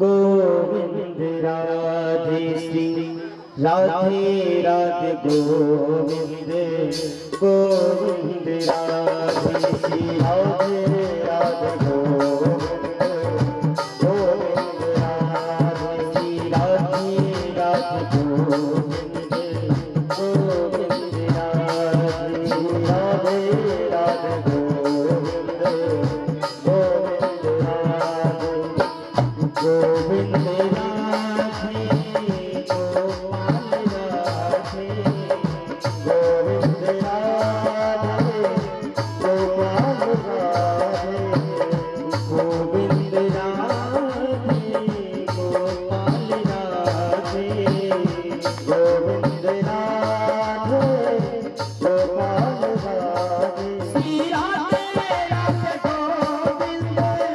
गोविंद राधे श्री राधे राधे गोविंद गोविंद राधे श्री राधे राधे गोविंद गोविंद राधे श्री राधे राधे गोविंद गोविंद राधे श्री राधे राधे गोविंद गोविंद राधे गोविंद राधे गोपाल राधे गोविंद राधे गोपाल राधे गोविंद राधे गोपाल राधे गोविंद राधे गोपाल राधे श्री राधे राधे गोविंद गोविंद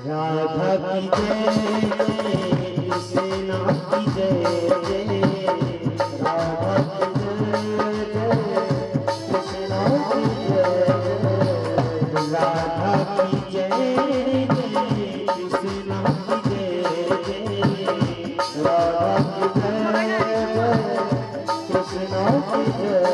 राधा की जय कृष्णा की जय जय राधा की जय कृष्णा की जय राधा की जय कृष्णा की जय राधा की जय कृष्णा की जय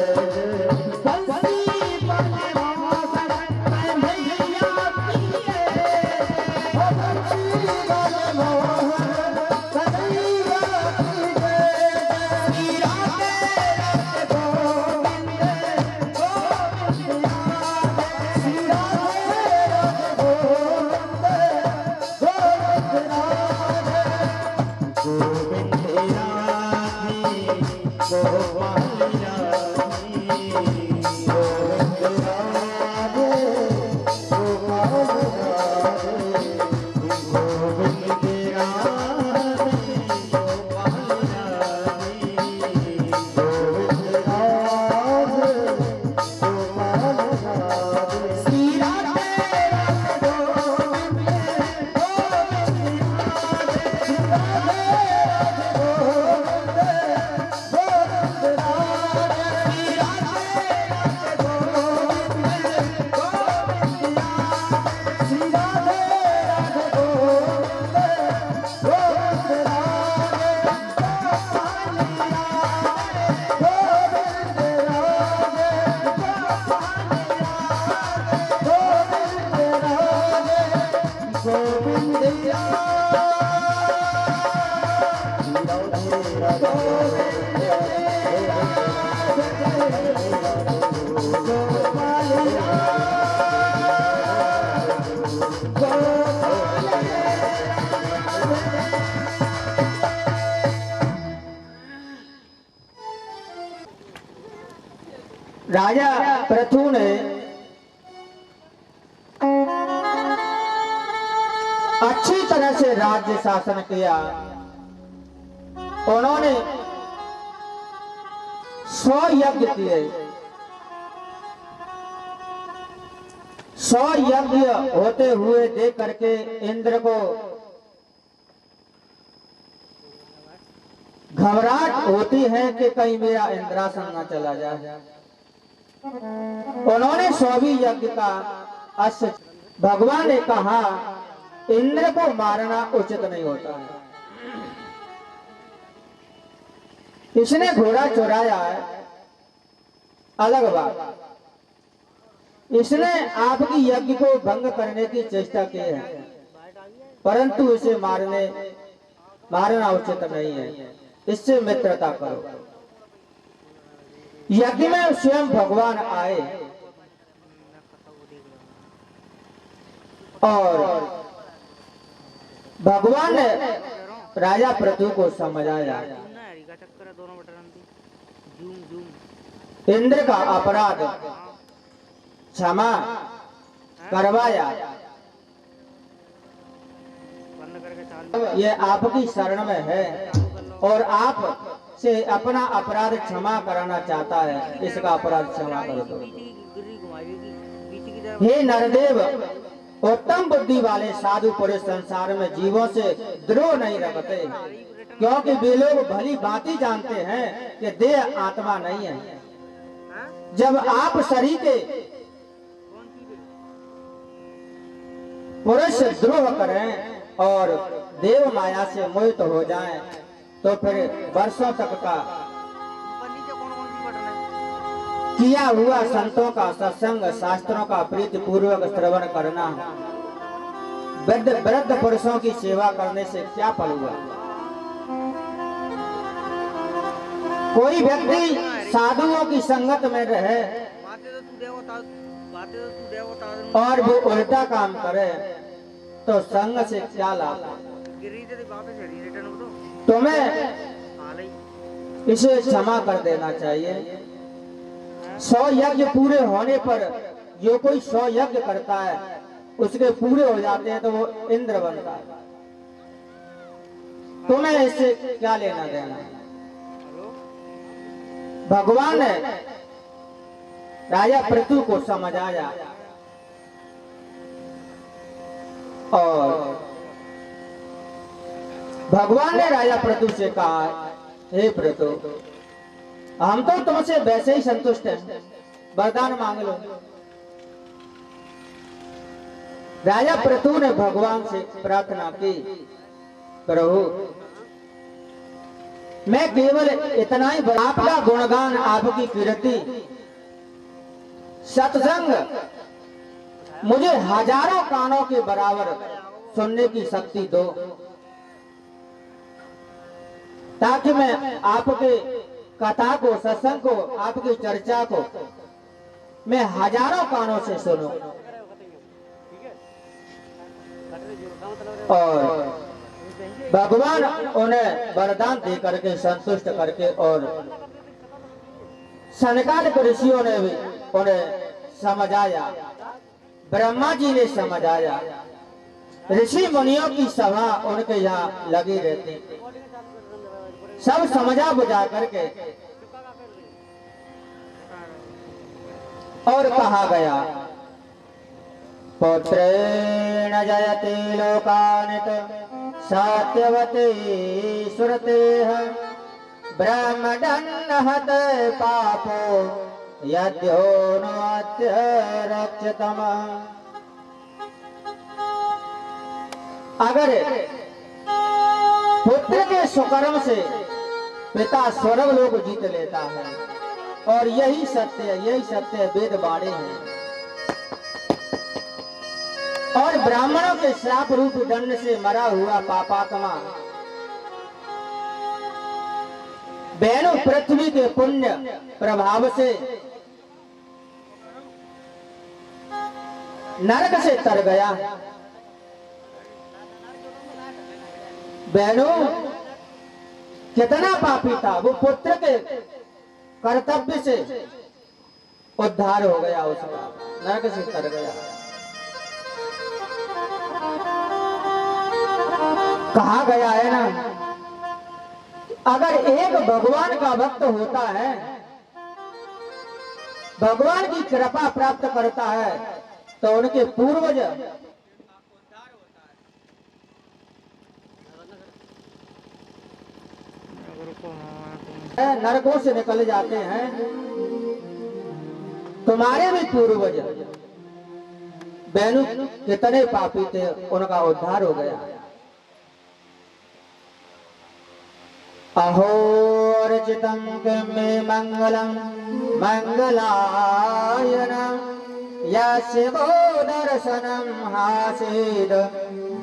राजा पृथु ने अच्छी तरह से राज्य शासन किया। उन्होंने 100 यज्ञ किए। 100 यज्ञ होते हुए देख करके इंद्र को घबराहट होती है कि कहीं मेरा इंद्रासन न चला जाए। उन्होंने 100 यज्ञ का अश्व, भगवान ने कहा इंद्र को मारना उचित नहीं होता है। इसने घोड़ा चुराया है, अलग बात। इसने आपकी यज्ञ को भंग करने की चेष्टा की है, परंतु इसे मारना उचित नहीं है। इससे मित्रता करो। यज्ञ में स्वयं भगवान आए और भगवान ने राजा पृथु को समझाया, इंद्र का अपराध क्षमा करवाया, ये आपकी शरण में है और आप से अपना अपराध क्षमा कराना चाहता है, इसका अपराध क्षमा कर दो। हे नरदेव, उत्तम बुद्धि वाले साधु पुरुष संसार में जीवों से द्रोह नहीं रखते, क्योंकि वे लोग भली भांति जानते हैं कि देह आत्मा नहीं है। जब आप शरीर के पुरुष द्रोह करें और देव माया से मोहित हो जाएं, तो फिर वर्षों तक का किया हुआ संतों का सत्संग, शास्त्रों का प्रीति पूर्वक श्रवण करना, वृद्ध पुरुषों की सेवा करने से क्या फल हुआ। कोई व्यक्ति साधुओं की संगत में रहे और वो उल्टा काम करे तो संग से क्या लाभ। तुम्हें इसे क्षमा कर देना चाहिए। 100 यज्ञ पूरे होने पर जो कोई 100 यज्ञ करता है उसके पूरे हो जाते हैं तो वो इंद्र बनता है। तुम्हें इससे क्या लेना देना। भगवान ने राजा पृथु को समझाया और भगवान ने राजा पृथु से कहा, हे पृथु, हम तो तुमसे वैसे ही संतुष्ट हैं, वरदान मांग लो। राजा पृथु ने भगवान से प्रार्थना की, प्रभु मैं केवल इतना ही, आपका गुणगान, आपकी कीर्ति, सत्संग मुझे हजारों कानों के बराबर सुनने की शक्ति दो, ताकि मैं आपके कथा को, सत्संग को, आपकी चर्चा को मैं हजारों कानों से सुनूं। और भगवान उन्हें वरदान दे करके संतुष्ट करके, और सनकादिक ऋषियों ने भी उन्हें समझाया, ब्रह्मा जी ने समझाया, ऋषि मुनियों की सभा उनके यहाँ लगी रहती, सब समझा बुझा करके और कहा गया, पुत्रेण जयते लोकानित सत्यवती सुरतेह ब्रह्मदन्नहत पापो यद्योऽनुमत्य रक्षतम। अगर पुत्र के सुकर्म से पिता स्वर्ग लोक जीत लेता है, और यही सत्य है, यही सत्य है, वेद बाणी है। और ब्राह्मणों के श्राप रूप दंड से मरा हुआ पापात्मा बहनों पृथ्वी के पुण्य प्रभाव से नरक से तर गया। बहनों कितना पापी था, वो पुत्र के कर्तव्य से उद्धार हो गया, उसका नरक से तर गया। कहा गया है ना, अगर एक भगवान का भक्त होता है, भगवान की कृपा प्राप्त करता है, तो उनके पूर्वज नरकों से निकल जाते हैं। तुम्हारे भी पूर्वज बहनों कितने पापी थे, उनका उद्धार हो गया। अहो अर्चितं मे मंगलम मंगलायनम यस्य वो दर्शनम हासेद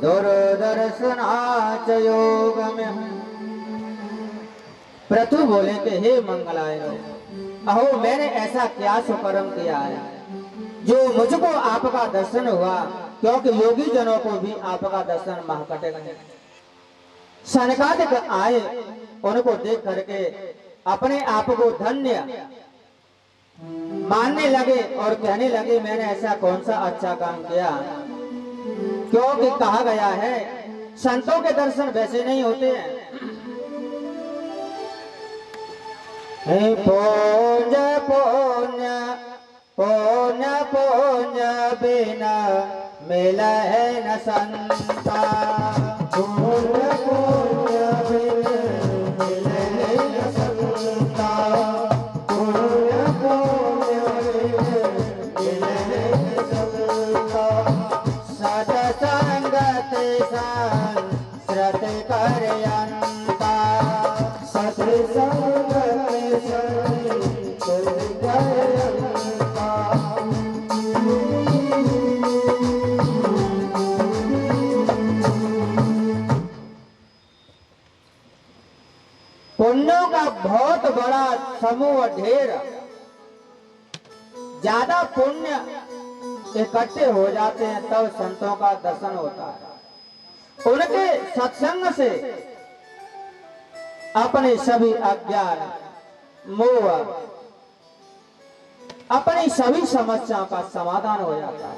दुर्दर्शनाच योगम। पृथु बोले कि हे मंगलाय, अहो मैंने ऐसा क्या सुकर्म किया है जो मुझको आपका दर्शन हुआ, क्योंकि योगी जनों को भी आपका दर्शन महाकटिक है। सनकादिक आए, उनको देख करके अपने आप को धन्य मानने लगे और कहने लगे मैंने ऐसा कौन सा अच्छा काम किया, क्योंकि कहा गया है संतों के दर्शन वैसे नहीं होते हैं। पुण्य पुण्य पुण्य पुण्य बिना मिला है न संता, पुण्य पुण्य बिना मिला है न संता, पुण्य पुण्य बिना मिला है न संता। सत्संगति संस्कृति करयंता, सत्संगति संस्कृति करयंता। पुण्यों का बहुत बड़ा समूह ढेर, ज्यादा पुण्य इकट्ठे हो जाते हैं तब संतों का दर्शन होता है। उनके सत्संग से अपने सभी अज्ञान मोह अपनी सभी समस्याओं का समाधान हो जाता है,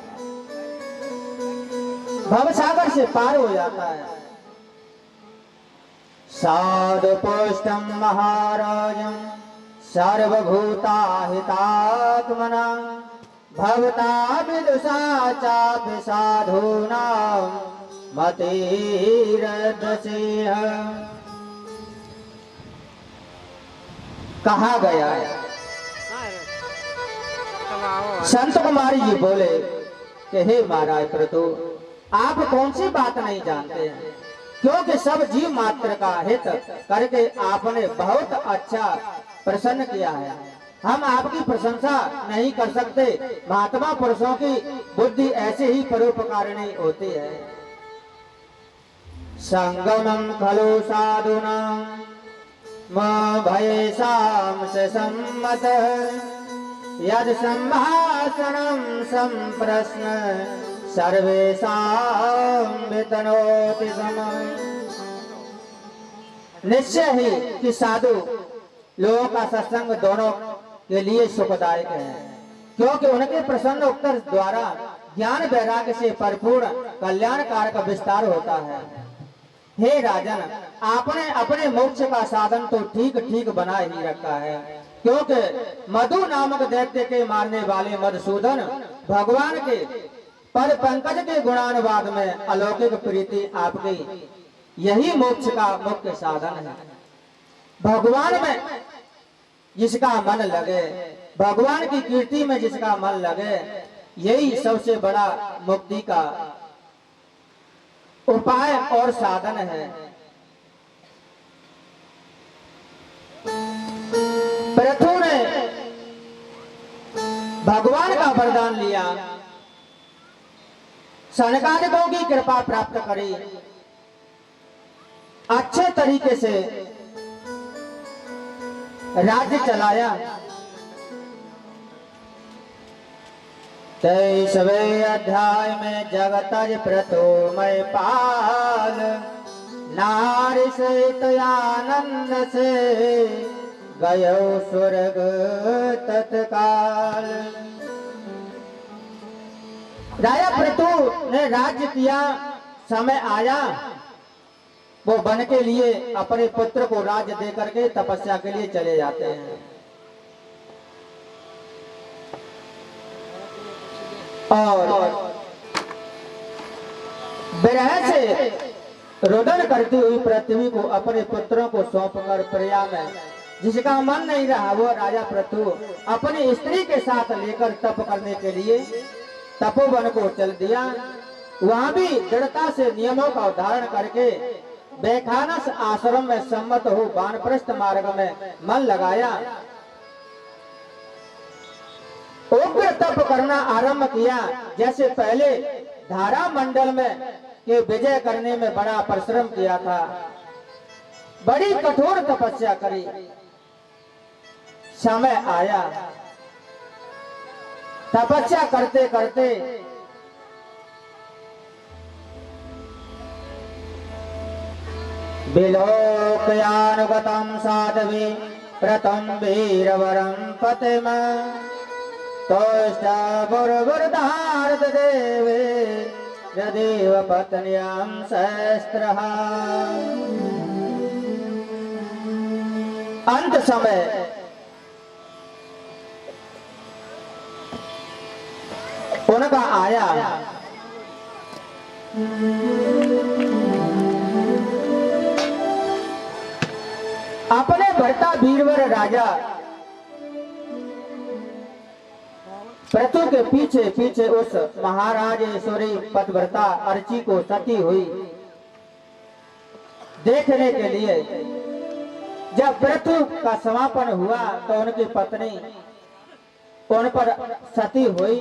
भवसागर से पार हो जाता है। साधु पुष्टम महाराजं सर्वभूता हितात्मना, भवता विदुषा चापि साधूनां मतिरदसेह। कहा गया है, संत कुमारी जी बोले कि हे महाराज पृथु, आप कौन सी बात नहीं जानते हैं, क्योंकि सब जीव मात्र का हित करके आपने बहुत अच्छा प्रसन्न किया है। हम आपकी प्रशंसा नहीं कर सकते। महात्मा पुरुषों की बुद्धि ऐसे ही परोपकारिणी होती है। संगमं खलु साधूनां भयेषां से सम्मत, यद संभाषणं संप्रश्न सर्वेषां वितनोति समम्। निश्चय ही कि साधु लोगों का सत्संग दोनों के लिए सुखदायक है, क्योंकि उनके प्रसन्न उत्तर द्वारा ज्ञान वैराग्य से परिपूर्ण कल्याणकार का विस्तार होता है। हे राजन, आपने अपने मोक्ष का साधन तो ठीक ठीक बना ही रखा है, क्योंकि मधु नामक दैत्य के मारने वाले मधुसूदन भगवान के पद पंकज के गुणानुवाद में अलौकिक प्रीति आपकी यही मोक्ष का मुख्य साधन है। भगवान में जिसका मन लगे, भगवान की कीर्ति में जिसका मन लगे, यही सबसे बड़ा मुक्ति का उपाय और साधन है। पृथु ने भगवान का वरदान लिया, सनकादिकों की कृपा प्राप्त करी, अच्छे तरीके से राज्य चलाया। 23वें अध्याय में जगतज प्रथोमय पाल, नारी सहित आनंद से गयो स्वर्ग तत्काल। राजा पृथु ने राज्य किया, समय आया वो वन के लिए अपने पुत्र को राज्य दे करके तपस्या के लिए चले जाते हैं। और विरह से रुदन करती हुई पृथ्वी को अपने पुत्रों को सौंपकर प्रिया में जिसका मन नहीं रहा, वो राजा पृथु अपनी स्त्री के साथ लेकर तप करने के लिए तपोवन को चल दिया। वहां भी दृढ़ता से नियमों का उद्धारण करके बैखानस आश्रम में सम्मत हो वानप्रस्थ मार्ग में मन लगाया। उग्र तप करना आरंभ किया। जैसे पहले धारा मंडल में के विजय करने में बड़ा परिश्रम किया था, बड़ी कठोर तपस्या करी। समय आया, तपस्या करते करते विलोकयानुगतं साध्वी प्रथम वीरवरं पतिम तोष्टपुरवरदार्थ देवे यदेव पत्न्यां शस्त्रः। अंत समय उनका आया। अपने भर्ता वीरवर राजा पृथु के पीछे पीछे उस महाराजेश्वरी पतिव्रता अर्ची को सती हुई देखने के लिए जब पृथु का समापन हुआ तो उनकी पत्नी उन पर सती हुई।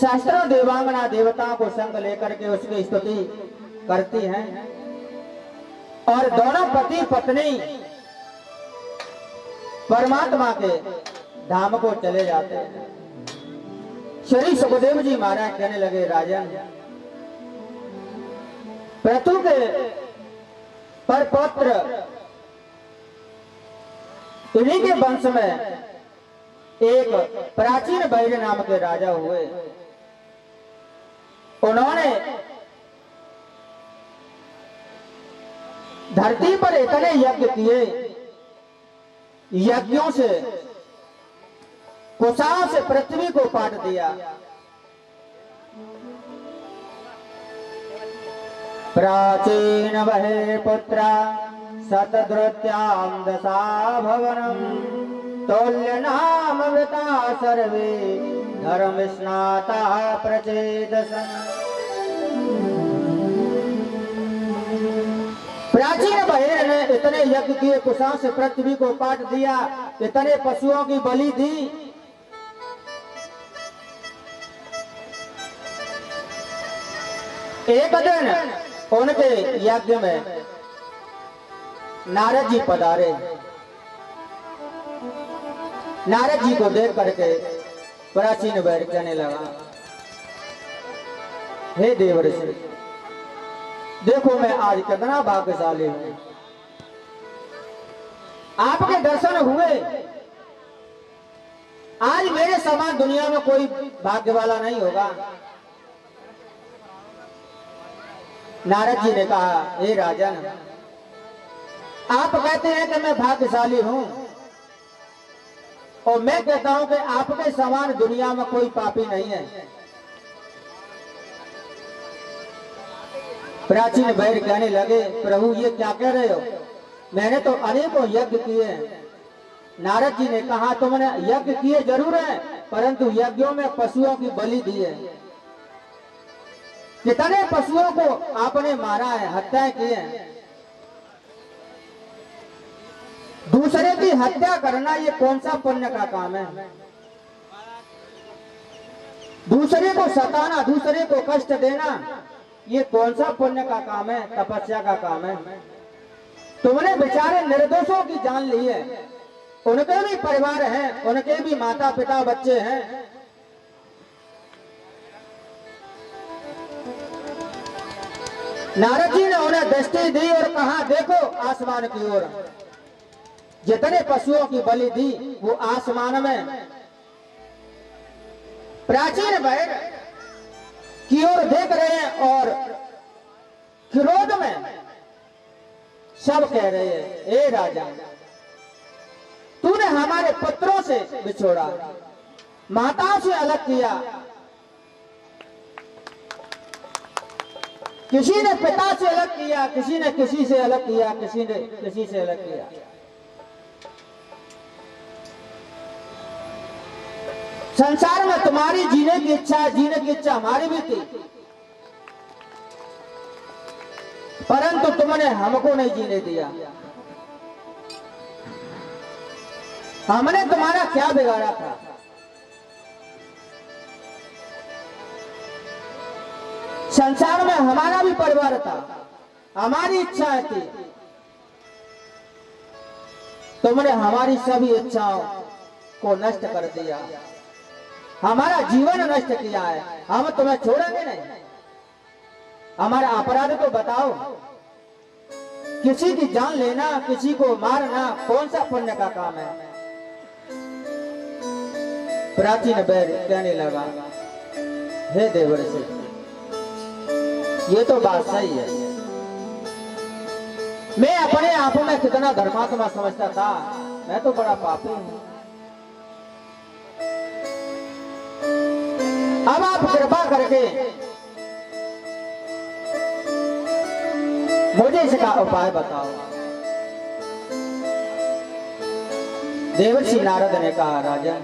शास्त्रों देवांगना देवताओं को संग लेकर के उसकी स्तुति करती हैं और दोनों पति पत्नी परमात्मा के धाम को चले जाते हैं। श्री सुखदेव जी महाराज कहने लगे, राजन पृथु के परपौत्र इन्हीं के वंश में एक प्राचीन बैर नाम के राजा हुए। उन्होंने धरती पर इतने यज्ञ किए, यज्ञों से कुशाओं से पृथ्वी को पाट दिया। प्राचीन वहे पुत्रा शतद्रुत्यां दशा भवनम तोल्य नाम वृता सर्वे धर्म स्नाता प्रचेदसन। प्राचीन बहेर ने इतने यज्ञ किए, कुशाओं से पृथ्वी को पाट दिया, इतने पशुओं की बलि दी। एक दिन उनके यज्ञ में नारद जी पधारे। नारद जी को देख करके प्राचीन बैर कहने लगा, हे देवर्षि, देखो मैं आज कितना भाग्यशाली हूं, आपके दर्शन हुए। आज मेरे समान दुनिया में कोई भाग्य वाला नहीं होगा। नारद जी ने कहा, हे राजन, आप कहते हैं कि मैं भाग्यशाली हूं और मैं कहता हूं कि आपके समान दुनिया में कोई पापी नहीं है। प्राचीन बैर कहने लगे, प्रभु ये क्या कह रहे हो, मैंने तो अनेकों यज्ञ किए हैं। नारद जी ने कहा, तुमने यज्ञ किए जरूर है, परंतु यज्ञों में पशुओं की बलि दी है। कितने पशुओं को आपने मारा है, हत्याएं की हैं। दूसरे की हत्या करना ये कौन सा पुण्य का काम है? दूसरे को सताना, दूसरे को कष्ट देना, ये कौन सा पुण्य का काम है, तपस्या का काम है? तुमने बेचारे निर्दोषों की जान ली है। उनके भी परिवार हैं, उनके भी माता पिता बच्चे हैं। नारद जी ने उन्हें दृष्टि दी और कहा, देखो आसमान की ओर। जितने पशुओं की बलि दी वो आसमान में प्राचीन बैर की ओर देख रहे हैं और क्रोध में सब कह रहे हैं, ए राजा, तूने हमारे पुत्रों से बिछोड़ा, माताओं से अलग किया, किसी ने पिता से अलग किया, किसी ने किसी से अलग किया, किसी ने किसी से अलग किया। संसार में तुम्हारी जीने की इच्छा हमारी भी थी, परंतु तुमने हमको नहीं जीने दिया। हमने तुम्हारा क्या बिगाड़ा था? संसार में हमारा भी परिवार था, हमारी इच्छाएं थी, तुमने हमारी सभी इच्छाओं को नष्ट कर दिया, हमारा जीवन नष्ट किया है, हम तुम्हें छोड़ेंगे नहीं। हमारा अपराध तो बताओ। किसी की जान लेना, किसी को मारना कौन सा पुण्य का काम है? प्राचीन बैर कहने लगा, हे देवर्षि, ये तो बात सही है। मैं अपने आप में कितना धर्मात्मा समझता था, मैं तो बड़ा पापी हूं। अब आप कृपा करके मुझे इसका उपाय बताओ। देवर्षि नारद ने कहा, राजन,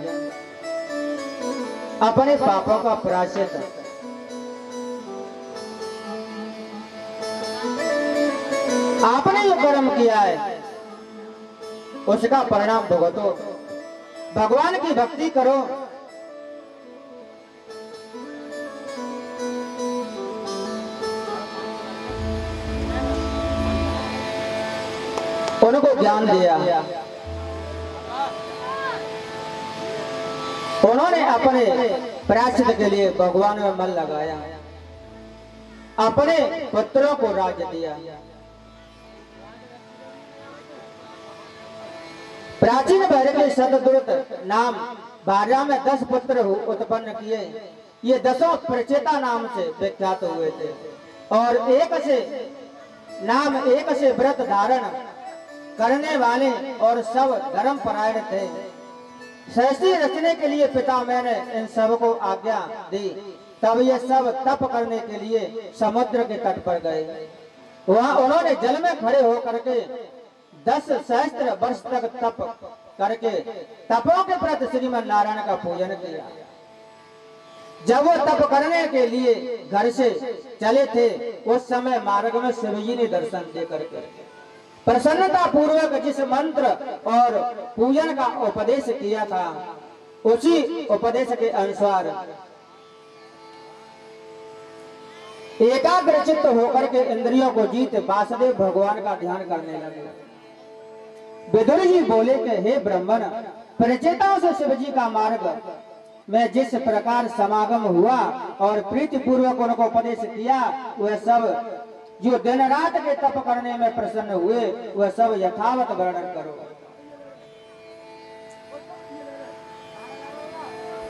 अपने पापों का प्रायश्चित आपने जो कर्म किया है उसका परिणाम भुगतो, भगवान की भक्ति करो। उनको ज्ञान दिया। उन्होंने अपने प्रायश्चित के लिए भगवान में मन लगाया, अपने पुत्रों को राज्य दिया। प्राचीन भैरव के शतद्रुत नाम 12 में 10 पुत्र उत्पन्न किए। ये 10 प्रचेता नाम से विख्यात हुए थे और एक से व्रत धारण करने वाले और सब धर्म परायण थे। सृष्टि रचने के लिए पिता मैंने इन सब को आज्ञा दी, तब ये सब तप करने के लिए समुद्र के तट पर गए। वहां उन्होंने जल में खड़े होकर के 10 सहस्त्र वर्ष तक तप करके तपों के प्रति श्रीमन नारायण का पूजन किया। जब वो तप करने के लिए घर से चले थे, उस समय मार्ग में शिवजी ने दर्शन दे करके प्रसन्नता पूर्वक जिस मंत्र और पूजन का उपदेश किया था, उसी उपदेश के अनुसार एकाग्रचित्त होकर के इंद्रियों को जीत वासुदेव भगवान का ध्यान करने लगे। विदुर जी बोले कि हे ब्राह्मण, प्रचेताओं से शिवजी का मार्ग में जिस प्रकार समागम हुआ और प्रीति पूर्वक उनको उपदेश किया, वह सब जो दिन रात के तप करने में प्रसन्न हुए, वह सब यथावत वर्णन करो।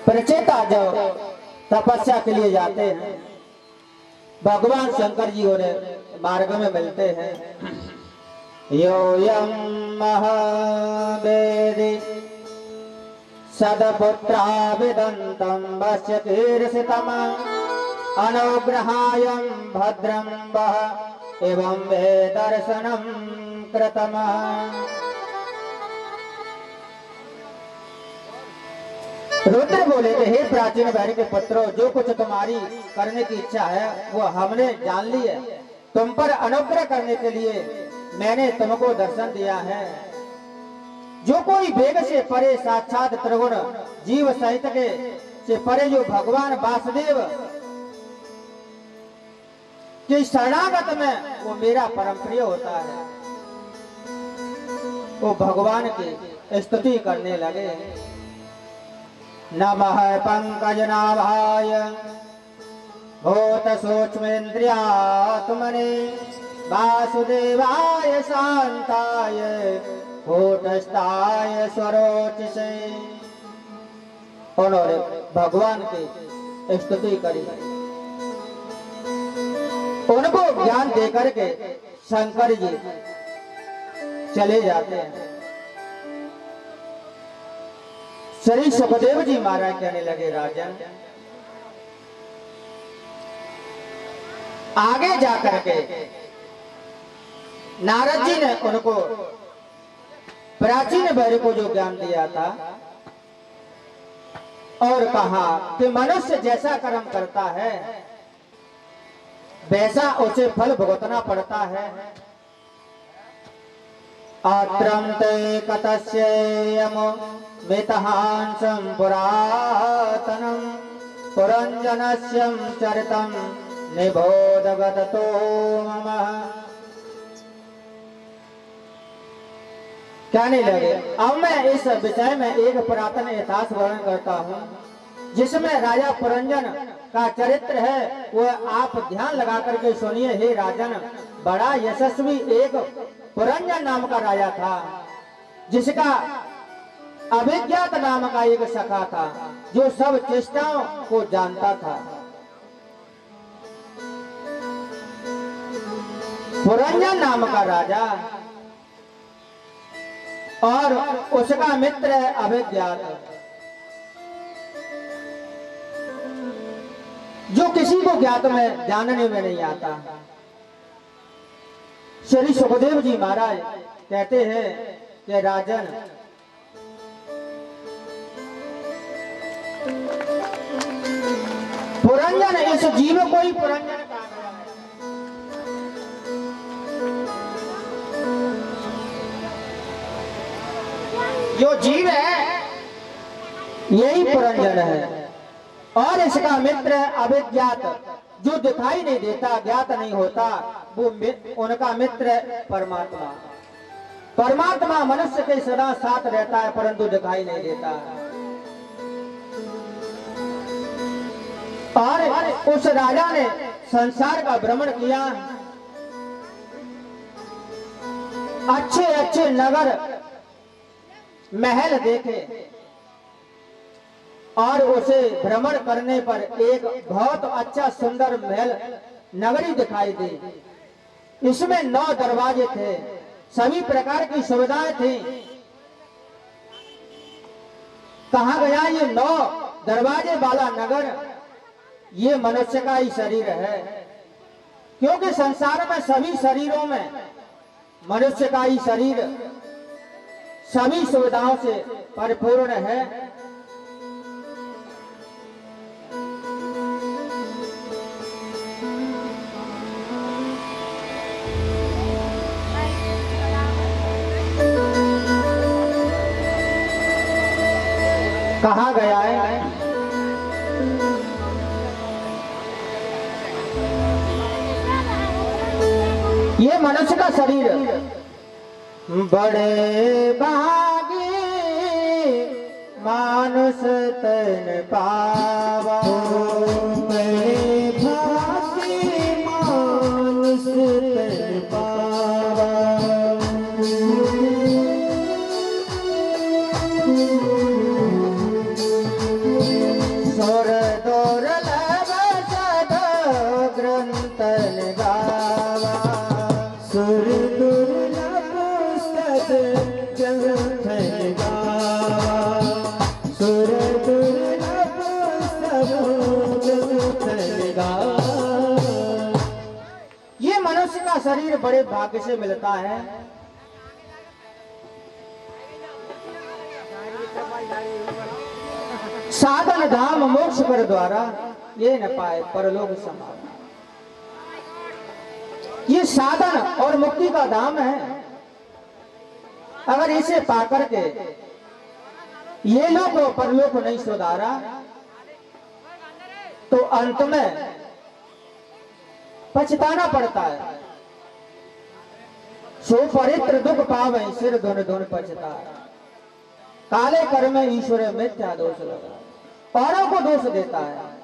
प्रचेता जो तपस्या के लिए जाते हैं, भगवान शंकर जी उन्हें मार्ग में मिलते हैं। योऽयं महावेदि सदपुत्राविदन्तं वस्य कीर्षितम् अनुग्रहायं भद्रं वः एवं वे दर्शनं कृतम्। रुद्र बोले कि हे प्राचीन भैरव के पुत्रों, जो कुछ तुम्हारी करने की इच्छा है वो हमने जान ली है। तुम पर अनुग्रह करने के लिए मैंने तुमको दर्शन दिया है। जो कोई वेग से परे साक्षात त्रिगुण जीव सहित के से परे जो भगवान वासुदेव के शरणागत में वो मेरा परम प्रिय होता है। वो भगवान की स्तुति करने लगे। नमः पंकजनाभाय भूत सूक्ष्मेन्द्रियात्मने वासुदेवाय शांताय कूटस्थाय स्वरोचिषे। उन्होंने भगवान की स्तुति करी। उनको ज्ञान देकर के शंकर जी चले जाते हैं। श्री सुखदेव जी महाराज कहने लगे, राजन, आगे जाकर के नारद जी ने उनको प्राचीन भैरव को जो ज्ञान दिया था और कहा कि मनुष्य जैसा कर्म करता है वैसा उसे फल भुगतना पड़ता है। आत्रम ते कतस्येयमो मितहांसं पुरातनं पुरंजनस्यं चरितं निबोधगतो मम। कहने लगे, अब मैं इस विषय में एक पुरातन इतिहास वर्णन करता हूँ जिसमें राजा पुरंजन का चरित्र है। वह आप ध्यान लगा करके सुनिए। हे राजन, बड़ा यशस्वी एक पुरंजन नाम का राजा था, जिसका अभिज्ञात नाम का एक सखा था, जो सब चेष्टाओं को जानता था। पुरंजन नाम का राजा और उसका मित्र है अभिज्ञात, जो किसी को ज्ञात में जानने में नहीं आता। श्री सुखदेव जी महाराज कहते हैं कि राजन, पुरंजन इस जीव को ही पुरंजन कहा गया है। जो जीव है यही पुरंजन है, और इसका मित्र है अभिज्ञात, जो दिखाई नहीं देता, ज्ञात नहीं होता, वो उनका मित्र है परमात्मा। परमात्मा मनुष्य के सदा साथ रहता है, परंतु दिखाई नहीं देता। और उस राजा ने संसार का भ्रमण किया, अच्छे अच्छे नगर महल देखे, और उसे भ्रमण करने पर एक बहुत अच्छा सुंदर महल नगरी दिखाई दी। इसमें 9 दरवाजे थे, सभी प्रकार की सुविधाएं थी। कहा गया ये 9 दरवाजे वाला नगर ये मनुष्य का ही शरीर है, क्योंकि संसार में सभी शरीरों में मनुष्य का ही शरीर सभी सुविधाओं से परिपूर्ण है। कहा गया है ये मनुष्य का शरीर बड़े भागे मानुष तन पावा, बड़े भागे मानुष तन पावा। सुर दुर्लभ सद ग्रंथ गावा, सुर दुर्लभ सद ग्रंथ गावा, सुर दुर्लभ सद ग्रंथ गावा। ये मनुष्य का शरीर बड़े भाग्य से मिलता है। साधन धाम मोक्ष कर द्वारा ये न पाए परलोक समाना। ये साधन और मुक्ति का धाम है। अगर इसे पाकर के ये लोग परलोक नहीं सुधारा तो अंत में पछताना पड़ता है। सो परित्र दुख पावे सिर धुन धुन पछता, काले कर्म में ईश्वर मिथ्या दोष लगा, औरों को दोष देता है।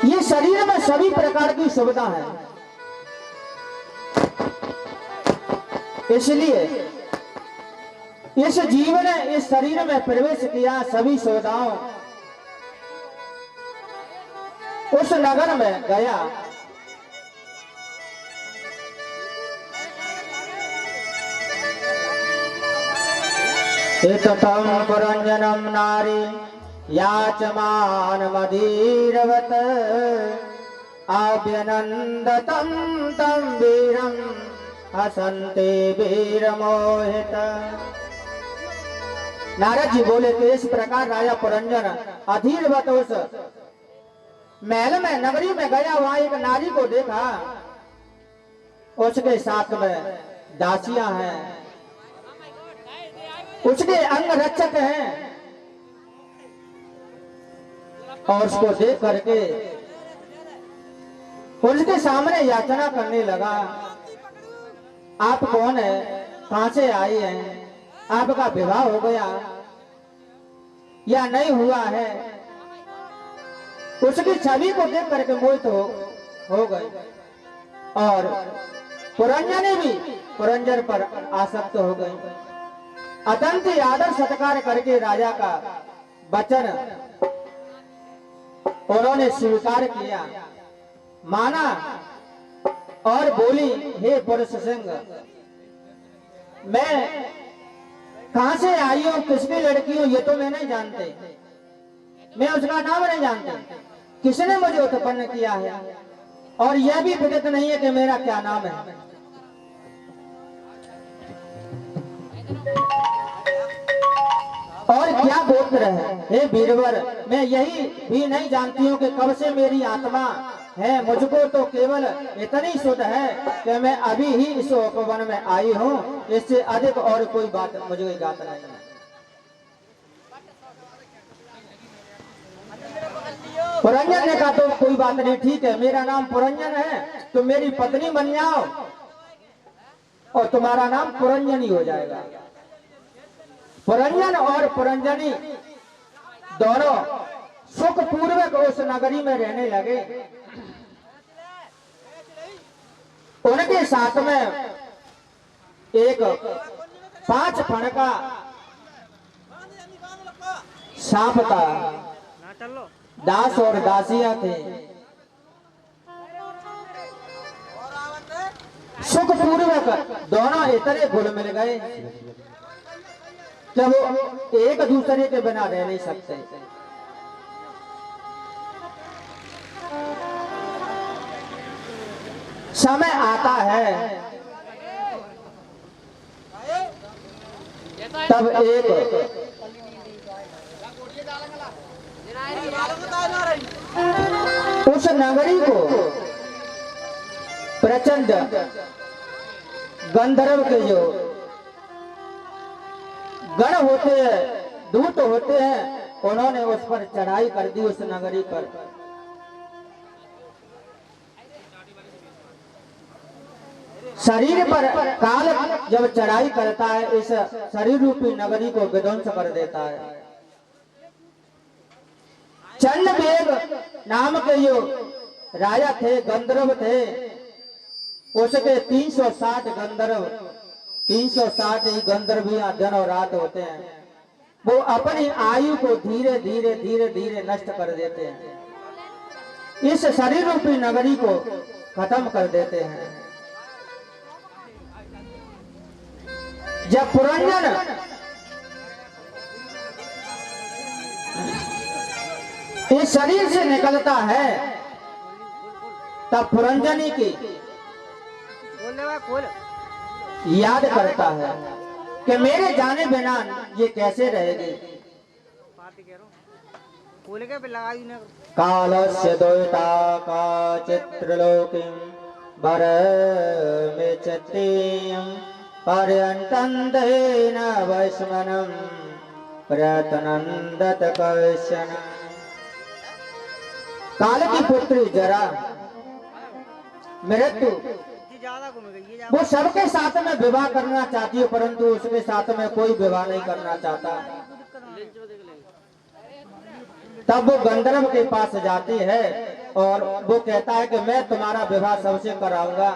ये शरीर में सभी प्रकार की सुविधा है, इसलिए इस जीव ने इस शरीर में प्रवेश किया, सभी सुविधाओं उस नगर में गया। एततं पुरंजनं नारी याचमान मदीरवत, अभ्यनंदतं तं वीरं हसन्ते वीर मोहित। नारद जी बोले तो इस प्रकार राजा पुरंजन अधीरवत उस महल में नगरी में गया, वहां एक नारी को देखा, उसके साथ में दासियां हैं, उसके अंग रक्षक हैं, और उसको देख करके उसके सामने याचना करने लगा आप कौन है, कहां से आई हैं, आपका विवाह हो गया या नहीं हुआ है। उसकी छवि को देख करके मोहित हो गए और पुरंजनी भी पुरंजन पर आसक्त हो गई। अत्यंत आदर सत्कार करके राजा का वचन उन्होंने स्वीकार किया, माना और बोली, हे पुरुष सिंह, मैं कहां से आई हूं, किसकी लड़की हूं, ये तो मैं नहीं जानते, मैं उसका नाम नहीं जानते, किसने मुझे उत्पन्न किया है और यह भी विदित नहीं है कि मेरा क्या नाम है। और क्या गोत्र है, हे वीरवर, मैं यही भी नहीं जानती हूँ कि कब से मेरी आत्मा है। मुझको तो केवल इतनी शुद्ध है कि मैं अभी ही इस उपवन में आई हूँ, इससे अधिक और कोई बात मुझे ज्ञात नहीं है। पुरंजन ने कहा तो कोई बात नहीं, ठीक है, मेरा नाम पुरंजन है, तो मेरी पत्नी बन जाओ और तुम्हारा नाम पुरंजनी हो जाएगा। पुरंजन और पुरंजनी दोनों सुखपूर्वक उस नगरी में रहने लगे। उनके साथ में एक 5 फण का सांप था, दास और दासियां थे। सुखपूर्वक दोनों इतने घुल मिल गए कि वो एक दूसरे के बिना रह नहीं सकते। समय आता है तब एक उस नगरी को प्रचंड गंधर्व के जो गण होते हैं, दूत होते हैं, उन्होंने उस पर चढ़ाई कर दी, उस नगरी पर। शरीर पर काल जब चढ़ाई करता है, इस शरीर रूपी नगरी को विध्वंस कर देता है। चंडवेग नाम के जो राजा थे, गंधर्व थे, उसके 360 गंधर्व, 360 ही गंधर्व यहाँ दिन और रात होते हैं, वो अपनी आयु को धीरे धीरे धीरे धीरे नष्ट कर देते हैं, इस शरीर रूपी नगरी को खत्म कर देते हैं। जब पुरंजन इस शरीर से निकलता है तब पुरंजनी की याद करता है कि मेरे जाने बिना ये कैसे रहेगी। कालस्य द्वैता का चित्रलोकिं वरमिचतीं पर्यन्तं देन वैश्मनं प्रतनन्दत कश्चन। काल की पुत्री जरा, मृत्यु, वो सबके साथ में विवाह करना चाहती है, परंतु उसके साथ में कोई विवाह नहीं करना चाहता। तब वो गंधर्व के पास जाती है और वो कहता है कि मैं तुम्हारा विवाह सबसे कराऊंगा।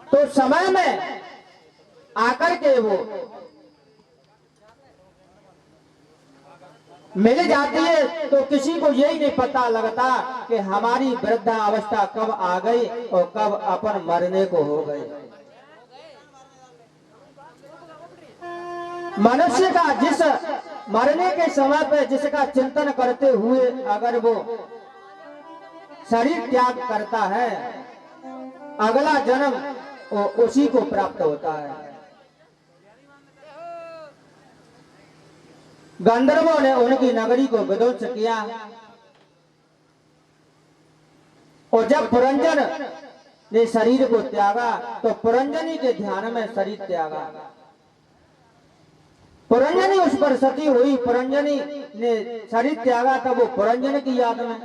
तो समय में आकर के वो मिल जाती है, तो किसी को यही नहीं पता लगता कि हमारी वृद्धावस्था कब आ गई और कब अपन मरने को हो गए। मनुष्य का जिस मरने के समय पे जिसका चिंतन करते हुए अगर वो शरीर त्याग करता है, अगला जन्म उसी को प्राप्त होता है। गंधर्वों ने उनकी नगरी को विध्वंस किया और जब पुरंजन ने शरीर को त्यागा तो पुरंजनी के ध्यान में शरीर त्यागा। पुरंजनी उस पर सती हुई, पुरंजनी ने शरीर त्यागा, तब वो पुरंजन की याद में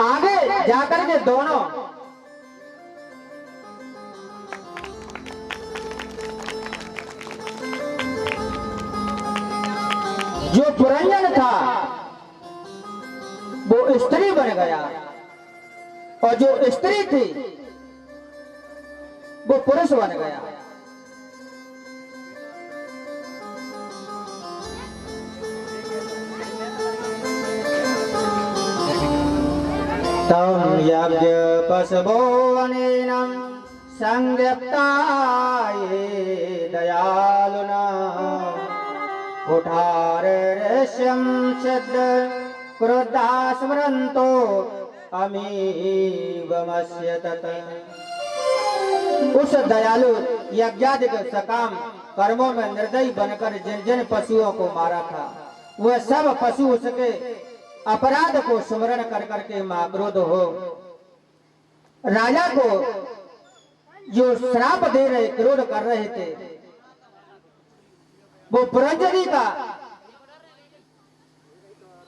आगे आगे जाकर के दोनों जो पुरंजन था वो स्त्री बन गया और जो स्त्री थी वो पुरुष बन गया। तम यज्ञ पशवो अनेनं संज्ञप्ताये दयालुना कुठारश्यं सिद्ध क्रोधा स्मरन्तो अमीवमस्य तत्। उस दयालु यज्ञादिक सकाम कर्मों में निर्दयी बनकर जिन जिन पशुओं को मारा था वह सब पशु उसके अपराध को स्मरण कर करके माक्रोध हो राजा को जो श्राप दे रहे क्रोध कर रहे थे वो पुरंजनी का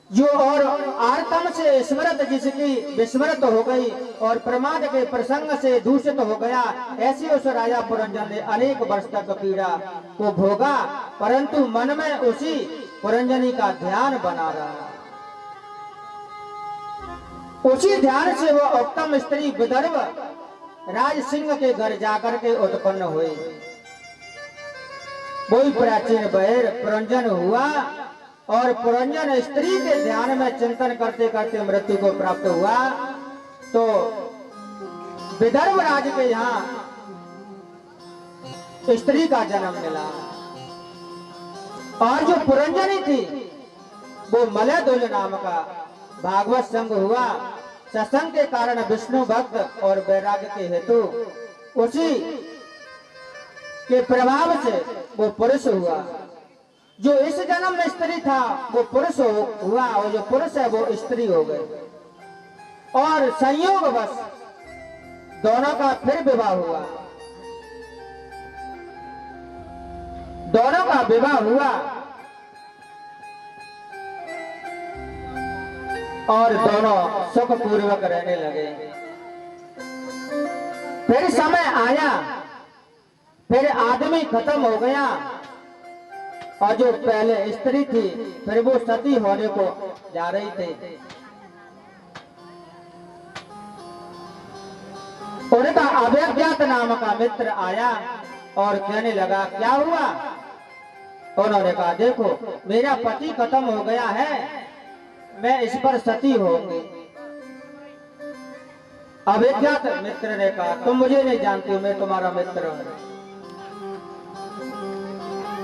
जो और आर्तम से स्मृत जिसकी विस्मृत हो गई और प्रमाद के प्रसंग से दूषित हो गया, ऐसे उस राजा पुरंजन ने अनेक वर्ष तक पीड़ा को भोगा, परंतु मन में उसी पुरंजनी का ध्यान बना रहा। उसी ध्यान से वो उत्तम स्त्री विदर्भ राज सिंह के घर जाकर के उत्पन्न हुई। वही प्राचीन बैर पुरंजन हुआ और पुरंजन स्त्री के ध्यान में चिंतन करते करते मृत्यु को प्राप्त हुआ। तो विदर्भ राज के यहाँ स्त्री का जन्म मिला और जो पुरंजनी थी वो मलयध्वज नाम का भागवत संग हुआ। सत्संग के कारण विष्णु भक्त और वैराग्य के हेतु उसी के प्रभाव से वो पुरुष हुआ। जो इस जन्म में स्त्री था वो पुरुष हुआ और जो पुरुष है वो स्त्री हो गई और संयोगवश दोनों का फिर विवाह हुआ। दोनों का विवाह हुआ और दोनों सुख पूर्वक रहने लगे। फिर समय आया, फिर आदमी खत्म हो गया और जो पहले स्त्री थी फिर वो सती होने को जा रही थी। उनका अव्यज्ञात नाम का मित्र आया और कहने लगा क्या हुआ। उन्होंने कहा देखो मेरा पति खत्म हो गया है, मैं इस पर सती होंगी। अभिज्ञात मित्र ने कहा तुम मुझे नहीं जानती हो, मैं तुम्हारा मित्र हूं।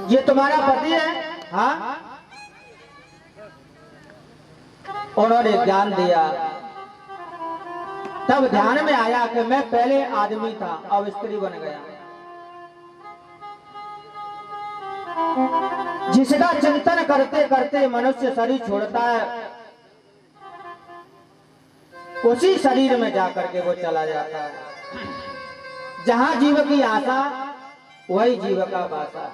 ये तुम्हारा पति है? हाँ। उन्होंने ज्ञान दिया, तब ध्यान में आया कि मैं पहले आदमी था अब स्त्री बन गया। जिसका चिंतन करते करते मनुष्य शरीर छोड़ता है उसी शरीर में जाकर के वो चला जाता है। जहां जीव की आशा वही जीव का वासा।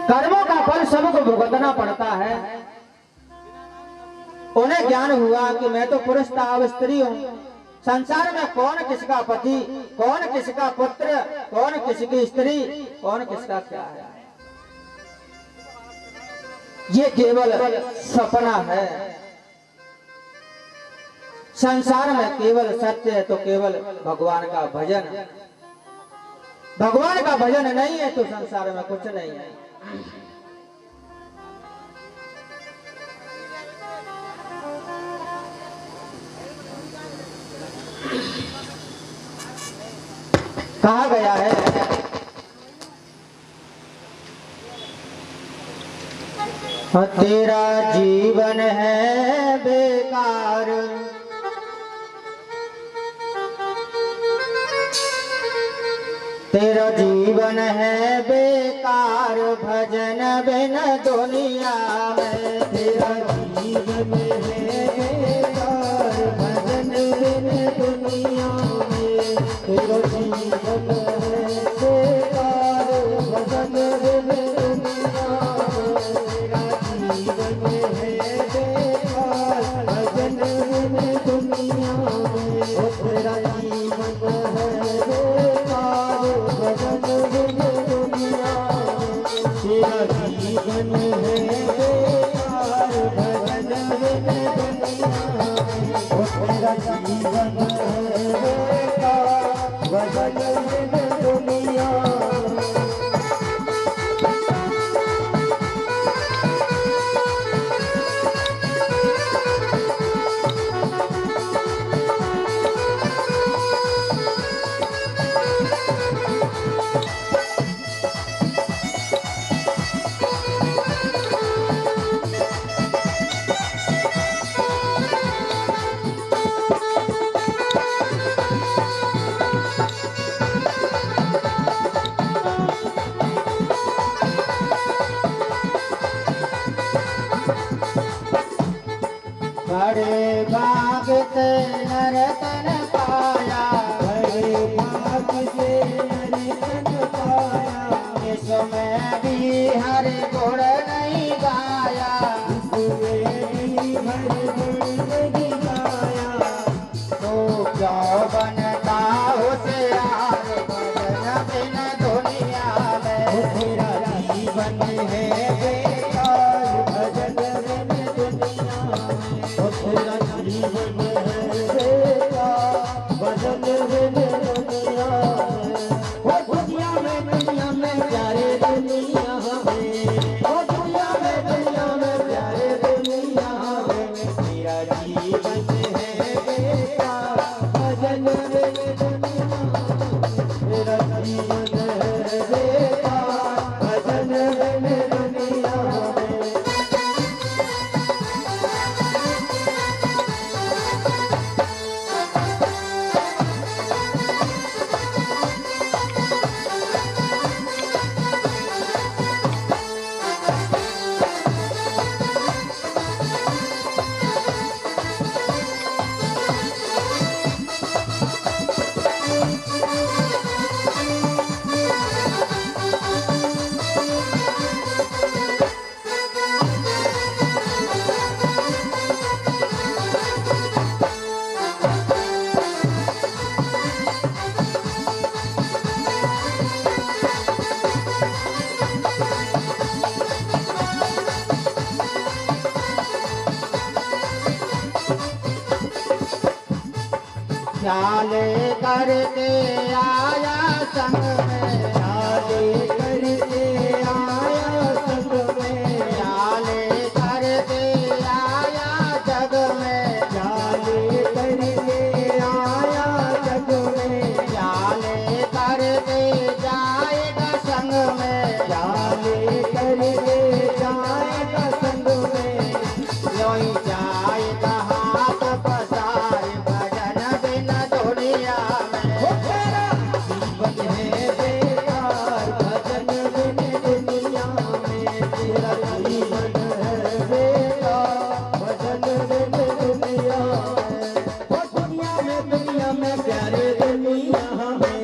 कर्मों का फल सबको भुगतना पड़ता है। उन्हें ज्ञान हुआ कि मैं तो पुरुष था अब स्त्री हूं। संसार में कौन किसका पति, कौन किसका पुत्र, कौन किसकी स्त्री, कौन किसका क्या है, ये केवल सपना है। संसार में केवल सत्य है तो केवल भगवान का भजन। भगवान का भजन नहीं है तो संसार में कुछ नहीं है। कहा गया है तेरा जीवन है बेकार, तेरा जीवन है बेकार, भजन बिन दुनिया में। तेरा जीवन है बेकार, भजन बिन दुनिया में। तेरा जीवन है बेकार, भजन बिन दुनिया में। तेरा जीवन है बड़े भाग से नरतन पाया, बड़े भाग से नरतन पाया, इसमें भी हर गुण नहीं गाया, इसमें भी हर गुण नहीं गाया। तो क्यों बनता होशियार भजन बिन दुनिया में, तेरा जीवन है बेकार भजन बिन दुनिया में, तेरा जीवन है बेकार भजन बिन दुनिया में। दुनिया में प्यारे दुनिया में, दुनिया में प्यारे दुनिया में, तेरा जीवन है बेकार भजन बिन दुनिया में, तेरा जीवन है बेकार भजन बिन दुनिया में। ख्याले करके आया संग में, ख्याले करके आया संग में, ख्याले करके आया जग में, ख्याले करके आया जग में, ख्याले करके जाएगा संग में, ख्याले करके जाएगा संग में, यूं ही जाएगा हाथ पसार भजन बिन दुनिया में। तेरा जीवन है बेकार भजन बिन दुनिया में, तेरा जीवन है बेकार भजन बिन दुनिया में। दुनिया में प्यारे दुनिया में,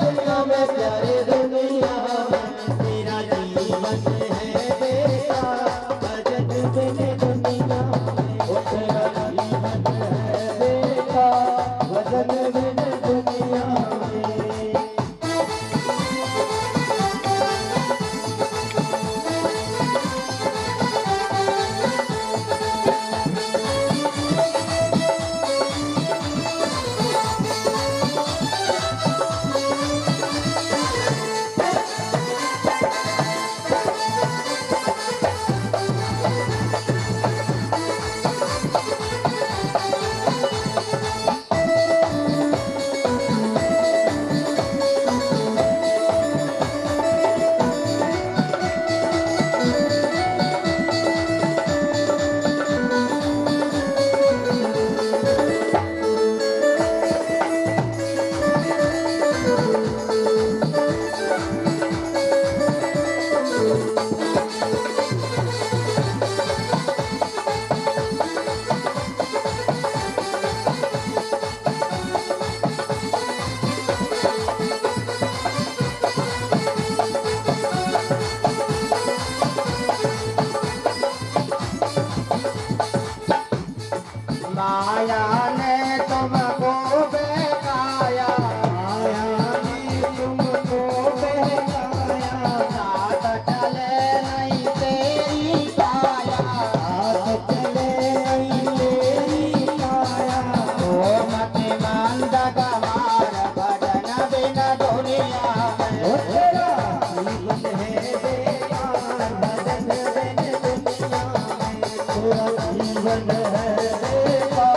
दुनिया में प्यारे दुनिया में, तेरा जीवन है बेकार भजन बिन दुनिया में, तेरा जीवन है बेकार भजन बिन दुनिया में। माया ने तुमको बेकाया, माया ने तुमको बहकाया, साथ चले नहीं तेरी काया, साथ चले नहीं तेरी काया, ओ मत मंद गवार भजन बिन दुनिया ओ में। तेरा जीवन है बेकार भजन बिन दुनिया में, तेरा जीवन है बेकार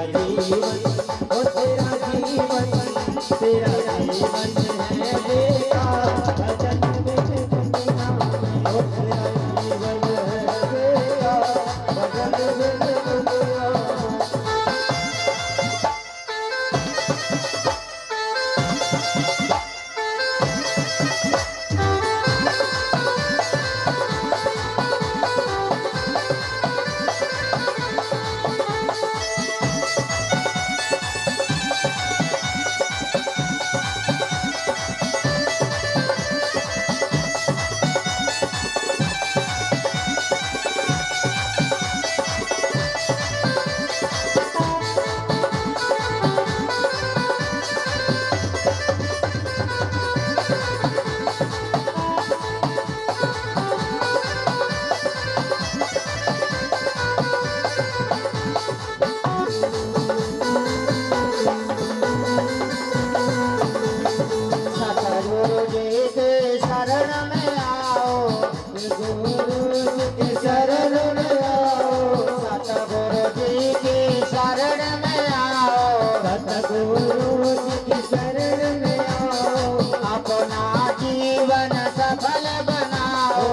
जीवन, ओ तेरा जीवन, तेरा जीवन है बेकार, भजन बिन दुनिया में, ओ तेरा जीवन है बेकार, भजन बिन दुनिया में। सतगुरु जी के शरण में आओ, गुरु के शरण में आओ, सतगुरु जी के शरण में आओ, सतगुरु के शरण में आओ, अपना जीवन सफल बनाओ,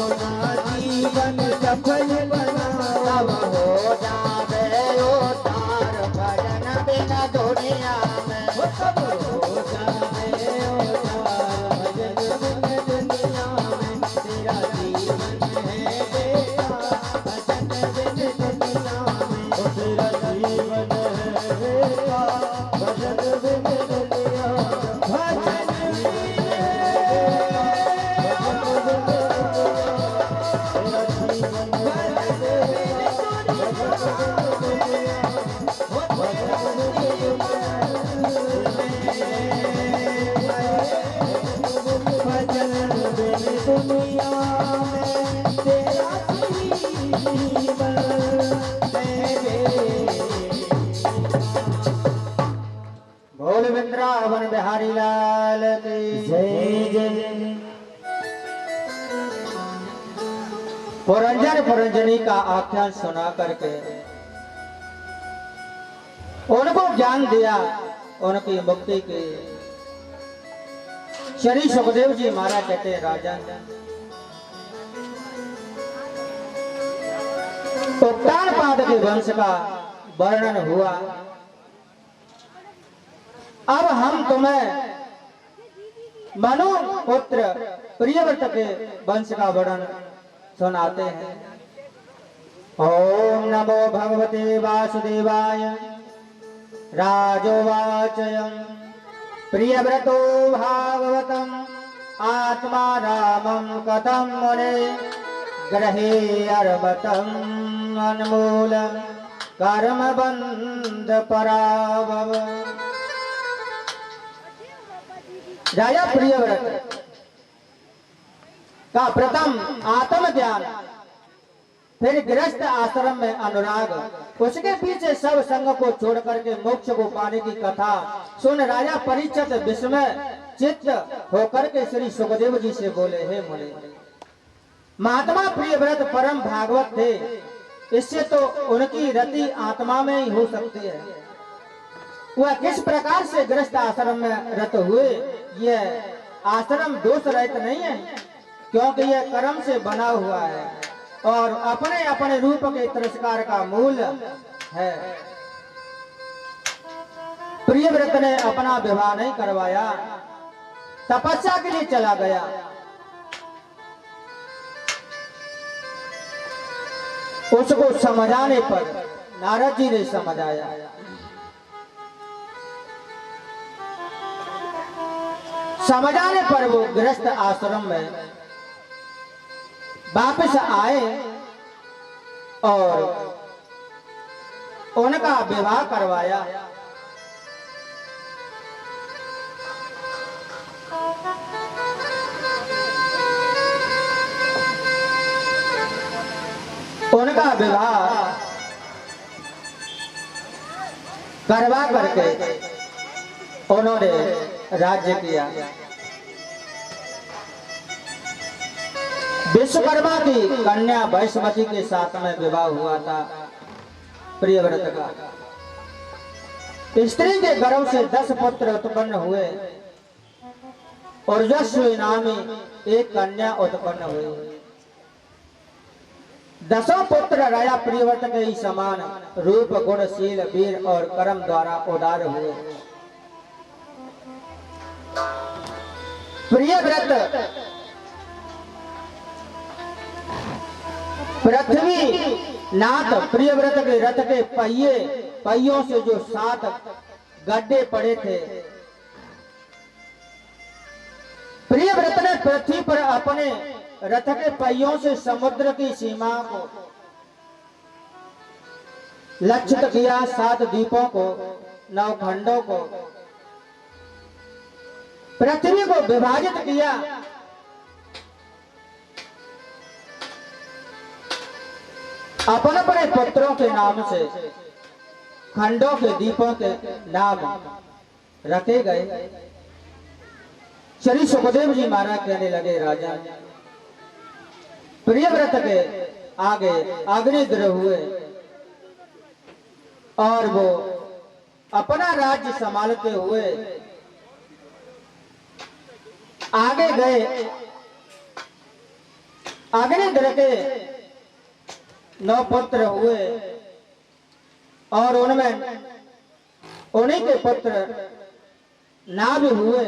अपना जीवन सफल बनाओ, तब हो जावे उद्धार भजन बिन दुनिया में। तब हो जाए उद्धार भजन बिन दुनिया में, तेरा जीवन है बेकार, भजन बिन दुनिया में, ओ तेरा जीवन है बेकार, भजन बिन दुनिया में, भजन बिन दुनिया में, तेरा जीवन है बेकार। बोल वृंदावन बिहारी लाल की जय जय। पुरंजन पुरंजनी का आख्यान सुना करके उनको ज्ञान दिया, उनकी मुक्ति की। श्री सुखदेव जी महाराज कहते हैं, राजन उत्तानपाद के वंश का वर्णन हुआ, अब हम तुम्हें मनु पुत्र प्रियव्रत के वंश का वर्णन सुनाते हैं। ओम नमो भगवते वासुदेवाय। राजोवाच प्रियव्रतो भागवतम् आत्मा रामं कथं मुने ग्रहे अर्वतम् अनमूलं कर्मबन्ध पराभव। राजा प्रियव्रत का प्रथम आत्म ज्ञान, फिर गृहस्थ आश्रम में अनुराग, उसके पीछे सब संग को छोड़ करके मोक्ष को पाने की कथा सुन राजा परीक्षित विस्मय चित्त होकर के श्री सुखदेव जी से बोले, हे मुने, महात्मा प्रियव्रत परम भागवत थे, इससे तो उनकी रति आत्मा में ही हो सकती है। वह किस प्रकार से गृहस्थ आश्रम में रत हुए? यह आश्रम दोष रहित नहीं है, क्योंकि यह कर्म से बना हुआ है और अपने अपने रूप के तिरस्कार का मूल है। प्रियव्रत ने अपना विवाह नहीं करवाया, तपस्या के लिए चला गया। उसको समझाने पर नारद जी ने समझाया। समझाने पर वो गृहस्थ आश्रम में वापस आए और उनका विवाह करवाया। उनका विवाह करवा करके उन्होंने राज्य किया। विश्वकर्मा की कन्या वैश्यवती के साथ में विवाह हुआ था प्रियव्रत का। स्त्री के गर्भ से 10 पुत्र उत्पन्न हुए और यशस्वी नामी एक कन्या उत्पन्न हुई। 10 पुत्र राजा प्रियव्रत के ही समान रूप गुणशील वीर और कर्म द्वारा उदार हुए। प्रियव्रत पृथ्वी नाथ प्रियव्रत के रथ के पहियों से जो 7 गड्ढे पड़े थे, प्रियव्रत ने पृथ्वी पर अपने रथ के पहियों से समुद्र की सीमा को लक्षित किया। 7 द्वीपों को, 9 खंडों को, पृथ्वी को विभाजित किया। अपने अपने पुत्रों के नाम से खंडों के द्वीपों के नाम रखे गए। श्री सुखदेव जी महाराज कहने लगे, राजा प्रियव्रत के आगे अग्निद्र हुए और वो अपना राज्य संभालते हुए आगे गए। अग्निद्र के 9 पुत्र हुए और उनमें उन्हीं के पुत्र नाभ हुए।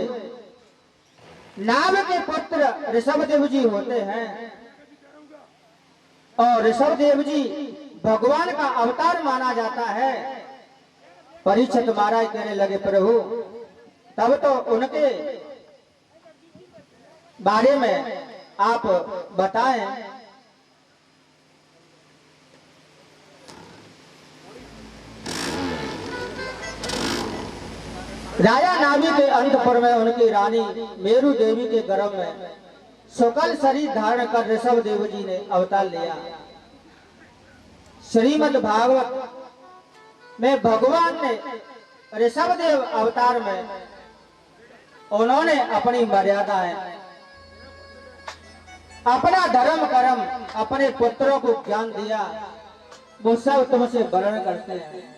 नाभ के पुत्र ऋषभदेव जी होते हैं और ऋषभदेव जी भगवान का अवतार माना जाता है। परीक्षित महाराज कहने लगे, प्रभु तब तो उनके बारे में आप बताएं। राजा नाभि के अंतपुर में उनकी रानी मेरु देवी के गर्भ में सकल शरीर धारण कर ऋषभ देव जी ने अवतार लिया। श्रीमद् भागवत में भगवान ने ऋषभ देव अवतार में उन्होंने अपनी मर्यादाएं, अपना धर्म कर्म, अपने पुत्रों को ज्ञान दिया। वो सब तुमसे वर्णन करते हैं।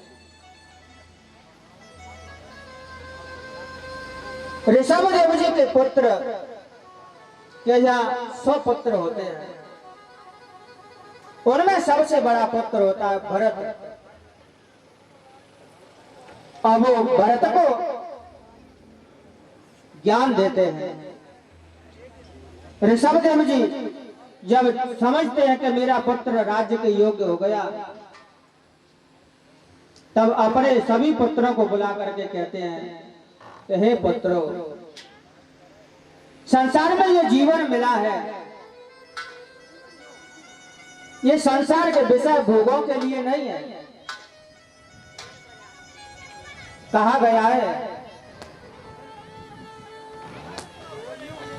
ऋषभ देव जी के पुत्र के यहाँ 100 पुत्र होते हैं। उनमें सबसे बड़ा पुत्र होता है भरत। अब वो भरत को ज्ञान देते हैं। ऋषभ देव जी जब समझते हैं कि मेरा पुत्र राज्य के योग्य हो गया, तब अपने सभी पुत्रों को बुला करके कहते हैं, हे पुत्रों, संसार में ये जीवन मिला है, ये संसार के विषय भोगों के लिए नहीं है। कहा गया है,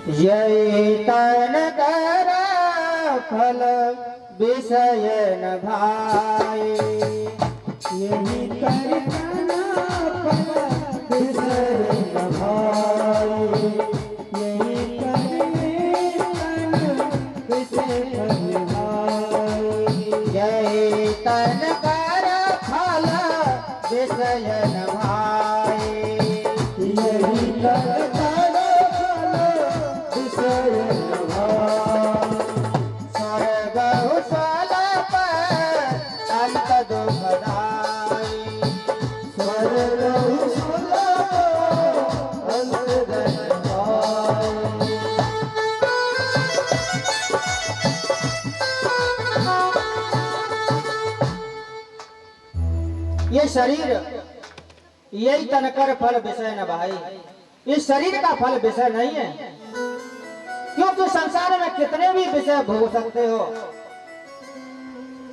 यही तन कर फल विषय न भाई, यही करना फल विषय न भाई, यही करने तन विषय न भाई, यही तन कर फल विषय न भाई, यही करना फल विषय न भाई, स्वर्ग उसल पर अंत दुखदाई, स्वर्ग उसल अंत दुखदाई। ये शरीर यही तनकर फल विषय न भाई, इस शरीर का फल विषय नहीं है। क्योंकि संसार में कितने भी विषय भोग सकते हो,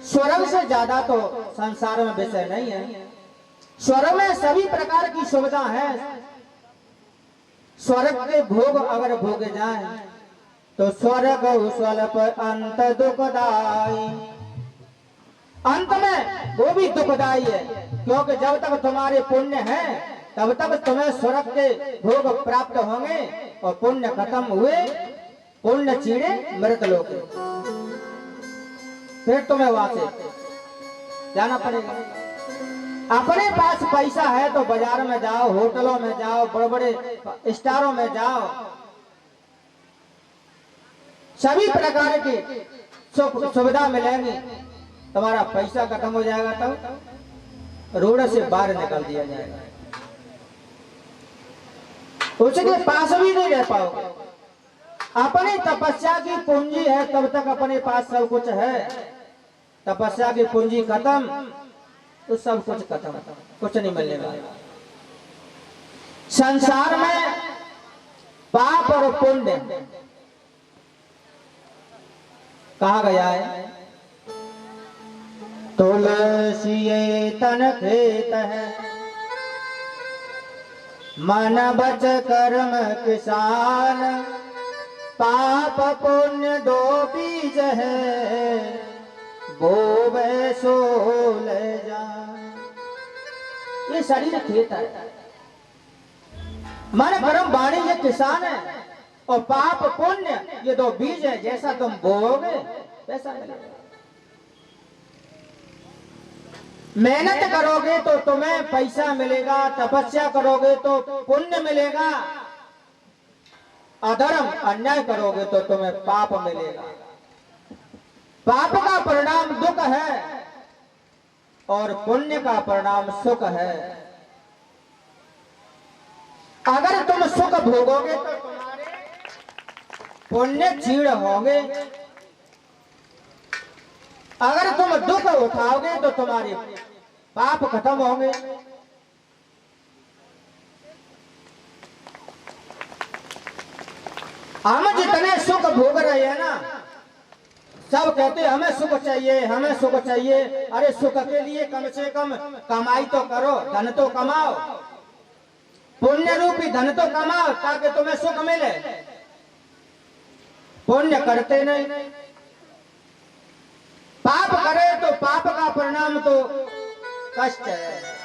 स्वर्ग से ज्यादा तो संसार में विषय नहीं है। स्वर्ग में सभी प्रकार की सुविधा है। स्वर्ग के भोग अगर भोगे जाए तो स्वर्ग उसल पर अंत दुखदाई, अंत में वो भी दुखदाई है। क्योंकि जब तक तुम्हारे पुण्य है तब तक तुम्हें स्वर्ग के भोग प्राप्त होंगे, और पुण्य खत्म हुए, पुण्य चीड़े मृत लोग, फिर तुम्हें वहां से जाना पड़ेगा। अपने पास पैसा है तो बाजार में जाओ, होटलों में जाओ, बड़े बड़े स्टारों में जाओ, सभी प्रकार की सुविधा मिलेंगी। तुम्हारा पैसा खत्म हो जाएगा तो रोड से बाहर निकल दिया जाएगा, उसके पास भी नहीं रह पाओगे। अपनी तपस्या की पूंजी है तब तक अपने पास सब कुछ है। तपस्या की पूंजी खत्म तो सब कुछ खत्म, कुछ नहीं मिलने वाला। संसार में पाप और पुण्य कहा गया है, तुलसी तन खेत है, मन बच कर्म किसान, पाप पुण्य दो बीज है, बोवे सो ले जा। ये शरीर खेत है, मन कर्म वाणी ये किसान है, और पाप पुण्य ये दो बीज है। जैसा तुम बोओगे वैसा मिलेगा। मेहनत करोगे तो तुम्हें पैसा मिलेगा, तपस्या करोगे तो पुण्य मिलेगा, अधर्म अन्याय करोगे तो तुम्हें पाप मिलेगा। पाप का परिणाम दुख है और पुण्य का परिणाम सुख है। अगर तुम सुख भोगोगे तो तुम्हारे पुण्य क्षीण होंगे, अगर तुम दुख उठाओगे तो तुम्हारे पाप खत्म होंगे। हम जितने सुख भोग रहे हैं ना, सब कहते हैं हमें सुख चाहिए, हमें सुख चाहिए। अरे सुख के लिए कम से कम कमाई तो करो, धन तो कमाओ, पुण्य रूपी धन तो कमाओ ताकि तुम्हें सुख मिले। पुण्य करते नहीं, पाप करे तो पाप का परिणाम तो कष्ट है।